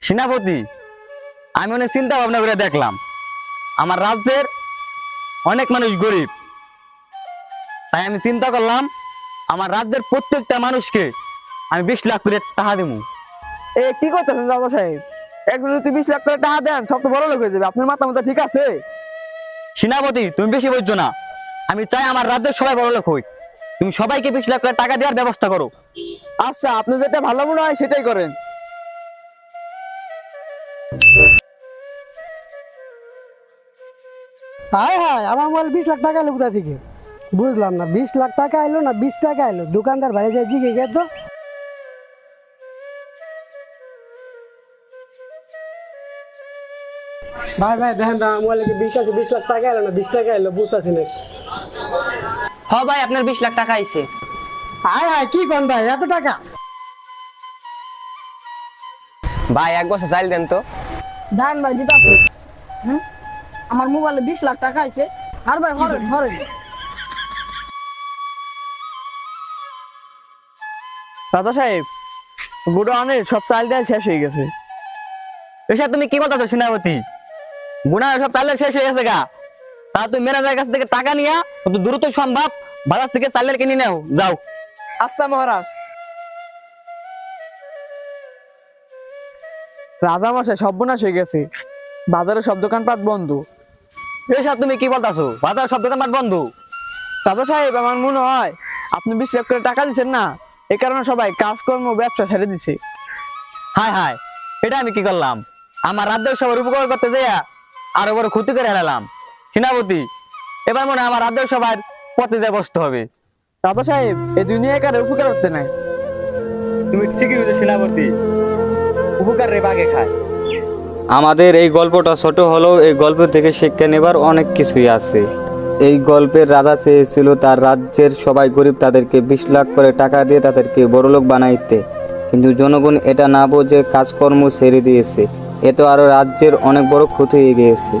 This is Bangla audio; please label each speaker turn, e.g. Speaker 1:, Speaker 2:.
Speaker 1: সেনাপতি, আমি অনেক চিন্তা ভাবনা করে দেখলাম আমার রাজ্যের অনেক মানুষ গরিব, তাই আমি চিন্তা করলাম আমার রাজ্যের প্রত্যেকটা মানুষকে আমি 20 লাখ করে টাকা দেবো।
Speaker 2: এ কি করতেছেন দাদা সাহেব? একবার যদি 20 লাখ করে টাকা দেন সব তো বড় লোক হয়ে যাবে। আপনার মাথা মতো ঠিক আছে?
Speaker 1: সেনাপতি, তুমি বেশি বুঝছো না। আমি চাই আমার রাজ্যের সবাই বড় লোক হই। তুমি সবাইকে 20 লাখ করে টাকা দেওয়ার ব্যবস্থা করো।
Speaker 2: আচ্ছা, আপনি যেটা ভালো মনে হয় সেটাই করেন।
Speaker 3: হায় হায়, আমার মোবাইল 20 লাখ টাকা এলো কোথা থেকে? বুঝলাম না, 20 লাখ টাকা এলো না 20 টাকা এলো? দোকানদার বাড়ি যায় জিগে গে তো। ভাই ভাই দেখেন তো, আমার মোবাইলে কি 20 লাখ টাকা এলো না 20 টাকা এলো? বুঝতেছি না।
Speaker 4: ভাই আপনার 20 লাখ টাকা আইছে।
Speaker 3: হায় হায়, কি কোন ভাই, এত টাকা?
Speaker 4: ভাই এক বছর চাইল দেন তো।
Speaker 5: ধান ভাই দিতাছে। আমার মোবাইলে 20 লাখ টাকা আইছে। আর ভাই হরেন হরেন।
Speaker 2: দাদা সাহেব, গোডাউনের সব চাল ডাল শেষ হয়ে গেছে।
Speaker 1: এসব তুমি কি বলতেছো সেনাপতি? গুনা সব চালের শেষ হয়ে গেছে গা। তা তুমি ম্যানেজারের কাছ থেকে টাকা নিয়া কত দ্রুত সম্ভব বাজার থেকে চালের কিনে নাও, যাও।
Speaker 2: আচ্ছা মহারাজ। রাজামশাই সর্বনাশ হয়ে গেছে, বাজারে সব দোকানপাট বন্ধ।
Speaker 1: এসব তুমি কি বলতেছো? বাজার সব দোকানপাট বন্ধ।
Speaker 2: রাজা সাহেব, আমার মনে হয় আপনি 20 লাখ করে টাকা দিচ্ছেন না, এই কারণে সবাই কাজকর্ম ব্যবসা ছেড়ে দিছে।
Speaker 1: হায় হায়, এটা আমি কি করলাম? আমার রাজ্যের সবার উপকার করতে যাইয়া আরো বড় ক্ষতি করে হারালাম। সেনাপতি, এবার মনে হয় আমার রাজ্যের সবার পথে যায় বসতে হবে।
Speaker 2: রাজা সাহেব, এই দুনিয়ায় কারো উপকার করতে নাই।
Speaker 1: তুমি ঠিকই বলছো সেনাপতি, উপকার রে বাগে খায়।
Speaker 6: আমাদের এই গল্পটা ছোট হলেও এই গল্প থেকে শিক্ষা নেবার অনেক কিছুই আছে। এই গল্পের রাজা চেয়েছিল তার রাজ্যের সবাই গরিব, তাদেরকে 20 লাখ করে টাকা দিয়ে তাদেরকে বড়লোক বানাইতে, কিন্তু জনগণ এটা না বুঝে কাজকর্ম ছেড়ে দিয়েছে। এতে আরো রাজ্যের অনেক বড় ক্ষতি হয়ে গিয়েছে।